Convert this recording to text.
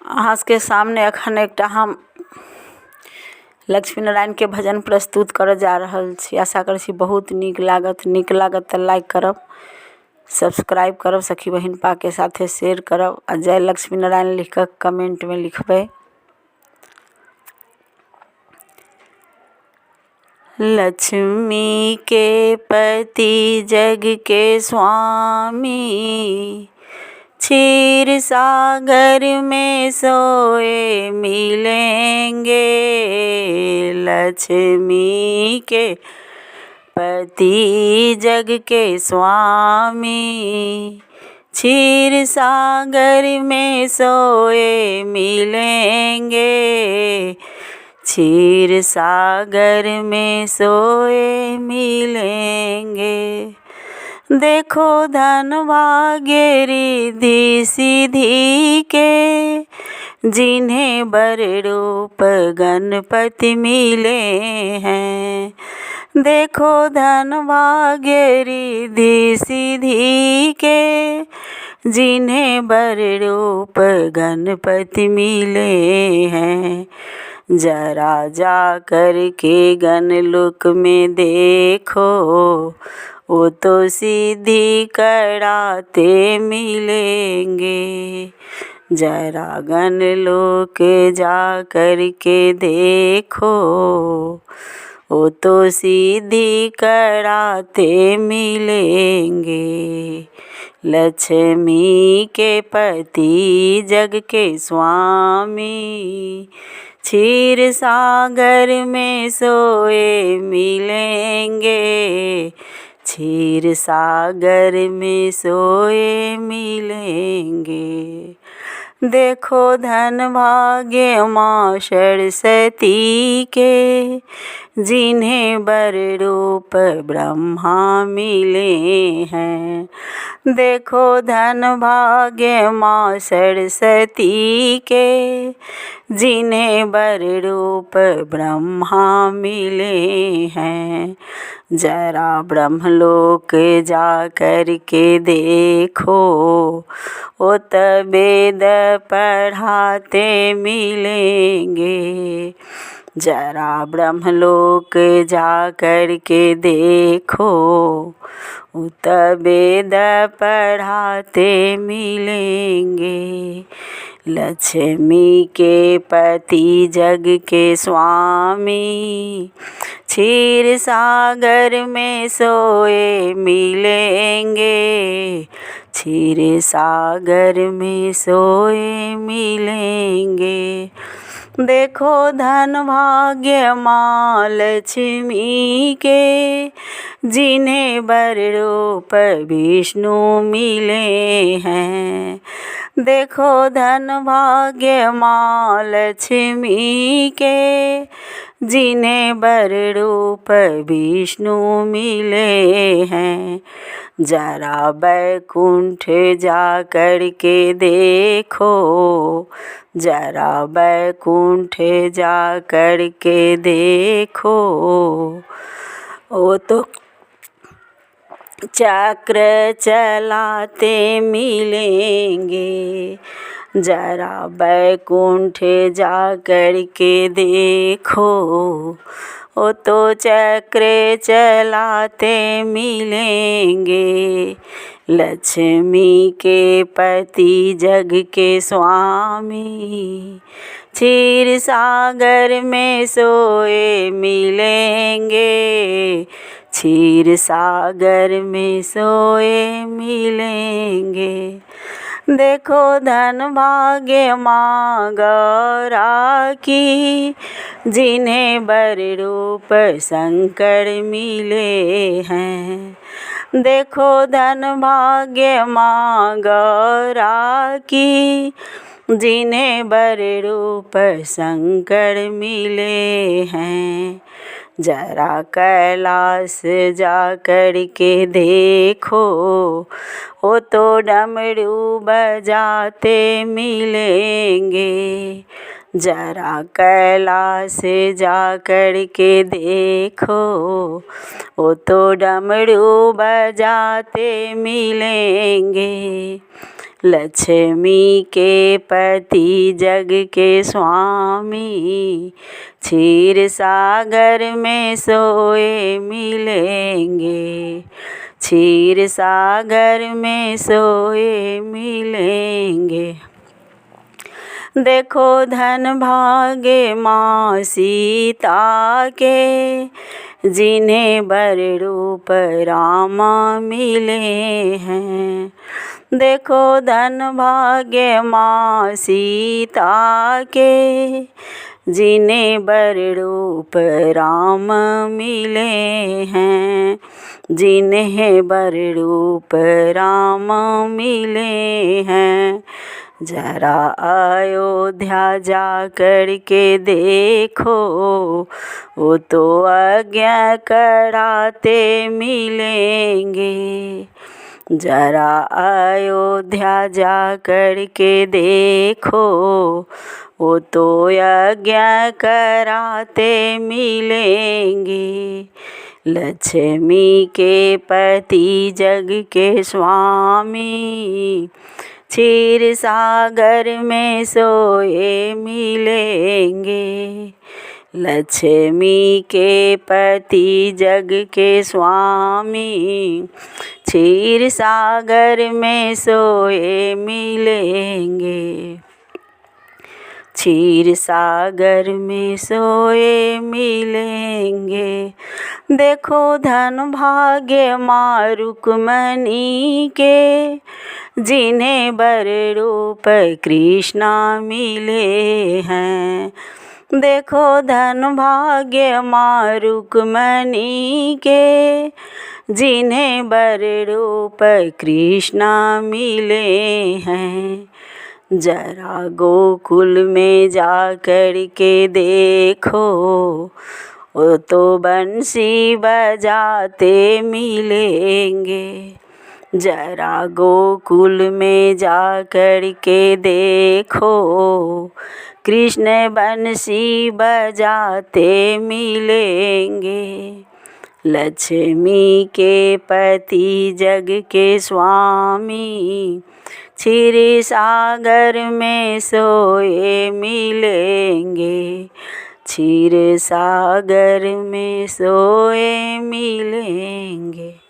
अहाँ के सामने अखन एकटा हम लक्ष्मी नारायण के भजन प्रस्तुत करऽ जा रहल छी। आशा करै छी बहुत नीक लागत तऽ लाइक करब, सब्सक्राइब करब, सखी बहिन पा के साथे शेयर करब आ जय लक्ष्मी नारायण लिख कऽ कमेंट में लिखबै। लक्ष्मी के पति जग के स्वामी, क्षीर सागर में सोए मिलेंगे। लक्ष्मी के पति जग के स्वामी, क्षीर सागर में सोए मिलेंगे। क्षीर सागर में सोए मिलेंगे। देखो धन भाग्य रिद्धि सिद्धि के, जिन्हें बर रूप गणपति मिले हैं। देखो धन भाग्य रिद्धि सिद्धि के, जिन्हें बर रूप गणपति मिले हैं। जरा जा कर के गणलोक में देखो, वो तो सिद्धि कराते मिलेंगे। जरा गणलोक जा कर के देखो, वो तो सिद्धि कराते मिलेंगे। लक्ष्मी के पति जग के स्वामी, क्षीर सागर में सोए मिलेंगे। क्षीर सागर में सोए मिलेंगे। देखो धन भाग्य माँ सरस्वती के, जिन्हें बर रूप ब्रह्मा मिले हैं। देखो धन भाग्य माँ सरस्वती के, जिन्हें बर रूप ब्रह्मा मिले हैं। जरा ब्रह्मलोक जा कर के देखो, वो तो वेद पढ़ाते मिलेंगे। जरा ब्रह्मलोक जा कर के देखो, वो तो वेद पढ़ाते मिलेंगे। लक्ष्मी के पति जग के स्वामी, क्षीर सागर में सोए मिलेंगे। क्षीर सागर में सोए मिलेंगे। देखो धन भाग्य माँ लक्ष्मी के, जिन्हें बर रूप विष्णु मिले हैं। देखो धन भाग्य माँ लक्ष्मी के, जिन्हें बर रूप विष्णु मिले हैं। जरा बैकुंठ जा कर के देखो, जरा बैकुंठ जा कर के देखो, वो तो चक्र चलाते मिलेंगे। जरा बैकुंठ जा कर के देखो, वो तो चक्र चलाते मिलेंगे। लक्ष्मी के पति जग के स्वामी, क्षीर सागर में सोए मिलेंगे। क्षीर सागर में सोए मिलेंगे। देखो धन भाग्य माँ गौरा की, जिन्हें बर रूप शंकर मिले हैं। देखो धन भाग्य माँ गौरा की, जिन्हें बर रूप शंकर मिले हैं। जरा कैलाश जा कर के देखो, वो तो डमरू बजाते मिलेंगे। जरा कैलाश जा कर के देखो, वो तो डमरू बजाते मिलेंगे। लक्ष्मी के पति जग के स्वामी, क्षीर सागर में सोए मिलेंगे, क्षीर सागर में सोए मिलेंगे। देखो धन भागे माँ सीता के, जिन्हें बर रूप रामा मिले हैं। देखो धन भाग्य माँ सीता के, जिन्हें बर रूप राम मिले हैं, जिन्हें बर रूप राम मिले हैं। जरा अयोध्या जा कर के देखो, वो तो आज्ञा कराते मिलेंगे। जरा अयोध्या जा कर के देखो, वो तो आज्ञा कराते मिलेंगे। लक्ष्मी के पति जग के स्वामी, क्षीर सागर में सोए मिलेंगे। लक्ष्मी के पति जग के स्वामी, क्षीर सागर में सोए मिलेंगे, क्षीर सागर में सोए मिलेंगे। देखो धन भाग्य माँ रुक्मणी के, जिन्हें बर रूप कृष्णा मिले हैं। देखो धन भाग्य माँ रुक्मणी के, जिन्हें बर रूप कृष्णा मिले हैं। जरा गोकुल में जा कर के देखो, वो तो बंसी बजाते मिलेंगे। जरा गोकुल में जा कर के देखो, कृष्ण बंसी बजाते मिलेंगे। लक्ष्मी के पति जग के स्वामी, क्षीर सागर में सोए मिलेंगे, क्षीर सागर में सोए मिलेंगे।